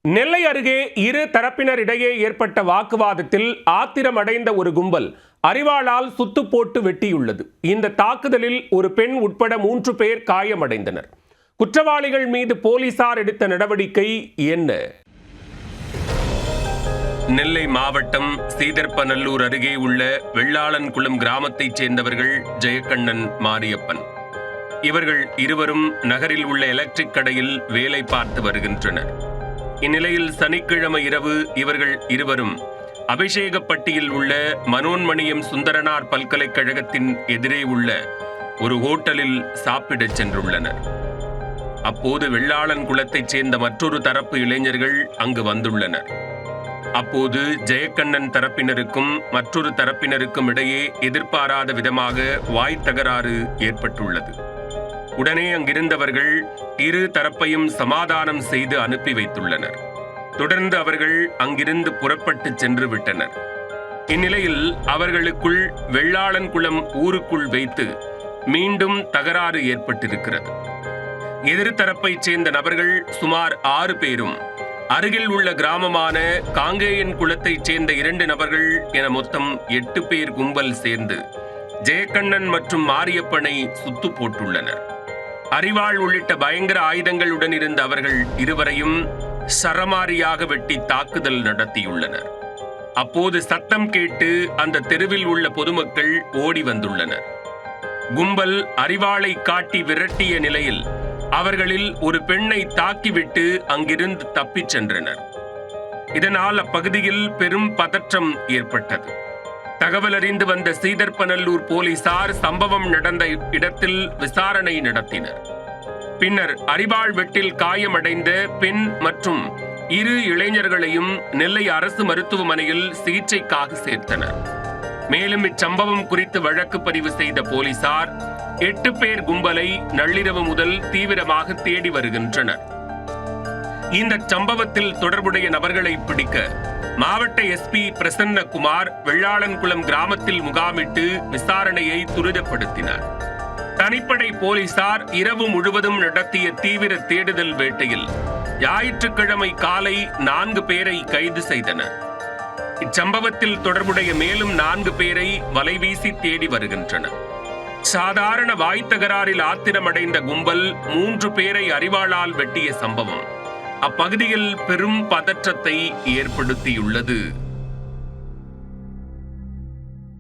நெல்லை அருகே இரு தரப்பினரிடையே ஏற்பட்ட வாக்குவாதத்தில் ஆத்திரமடைந்த ஒரு கும்பல் அரிவாளால் சுத்து போட்டு வெட்டியுள்ளது. இந்த தாக்குதலில் ஒரு பெண் உட்பட 3 பேர் காயமடைந்தனர். குற்றவாளிகள் மீது போலீசார் எடுத்த நடவடிக்கை என்ன? நெல்லை மாவட்டம் சீதர்ப்பநல்லூர் அருகே உள்ள வெள்ளாளன்குளம் கிராமத்தைச் சேர்ந்தவர்கள் ஜெயக்கண்ணன், மாரியப்பன். இவர்கள் இருவரும் நகரில் உள்ள எலக்ட்ரிக் கடையில் வேலை பார்த்து வருகின்றனர். இந்நிலையில் சனிக்கிழமை இரவு இவர்கள் இருவரும் அபிஷேகப்பட்டியில் உள்ள மனோன்மணியம் சுந்தரனார் பல்கலைக்கழகத்தின் எதிரே உள்ள ஒரு ஹோட்டலில் சாப்பிடச் சென்றுள்ளனர். அப்போது வெள்ளாளன் குளத்தைச் சேர்ந்த மற்றொரு தரப்பு இளைஞர்கள் அங்கு வந்துள்ளனர். அப்போது ஜெயக்கண்ணன் தரப்பினருக்கும் மற்றொரு தரப்பினருக்கும் இடையே எதிர்பாராத விதமாக வாய் தகராறு ஏற்பட்டுள்ளது. உடனே அங்கிருந்தவர்கள் இரு தரப்பையும் சமாதானம் செய்து அனுப்பி வைத்துள்ளனர். தொடர்ந்து அவர்கள் அங்கிருந்து புறப்பட்டு சென்று விட்டனர். இந்நிலையில் அவர்களுக்குள் வெள்ளாளன்குளம் ஊருக்குள் வைத்து மீண்டும் தகராறு ஏற்பட்டிருக்கிறது. எதிர்த்தரப்பைச் சேர்ந்த நபர்கள் சுமார் 6 பேரும், அருகில் உள்ள கிராமமான காங்கேயன் குளத்தைச் சேர்ந்த 2 நபர்கள் என மொத்தம் 8 பேர் கும்பல் சேர்ந்து ஜெயக்கண்ணன் மற்றும் மாரியப்பனை சுத்து போட்டுள்ளனர். அரிவாள் உள்ளிட்ட பயங்கர ஆயுதங்களுடன் இருந்த அவர்கள் இருவரையும் சரமாரியாக வெட்டி தாக்குதல் நடத்தியுள்ளனர். அப்போது சத்தம் கேட்டு அந்த தெருவில் உள்ள பொதுமக்கள் ஓடி வந்துள்ளனர். கும்பல் அரிவாளை காட்டி விரட்டிய நிலையில் அவர்களில் ஒரு பெண்ணை தாக்கிவிட்டு அங்கிருந்து தப்பிச் சென்றனர். இதனால் அப்பகுதியில் பெரும் பதற்றம் ஏற்பட்டது. தகவல் அறிந்து வந்த சீதர்ப்பநல்லூர் போலீசார் சம்பவம் நடந்த இடத்தில் விசாரணை நடத்தினர். பின்னர் அரிவாள் வெட்டில் காயமடைந்த பெண் மற்றும் 2 இளைஞர்களையும் நெல்லை அரசு மருத்துவமனையில் சிகிச்சைக்காக சேர்த்தனர். மேலும் இச்சம்பவம் குறித்து வழக்கு பதிவு செய்த போலீசார் 8 பேர் கும்பலை நள்ளிரவு முதல் தீவிரமாக தேடி வருகின்றனர். இந்த சம்பவத்தில் தொடர்புடைய நபர்களை பிடிக்க மாவட்ட எஸ்பி பிரசன்னகுமார் வெள்ளாளன்குளம் கிராமத்தில் முகாமிட்டு விசாரணையை துரிதப்படுத்தினார். தனிப்படை போலீசார் இரவு முழுவதும் நடத்திய தீவிர தேடுதல் வேட்டையில் ஞாயிற்றுக்கிழமை காலை 4 பேரை கைது செய்தனர். இச்சம்பவத்தில் தொடர்புடைய மேலும் 4 பேரை வலைவீசி தேடி வருகின்றனர். சாதாரண வாய் தகராறில் ஆத்திரமடைந்த கும்பல் 3 பேரை அரிவாளால் வெட்டிய சம்பவம் அப்பகுதியில் பெரும் பதற்றத்தை ஏற்படுத்தியுள்ளது.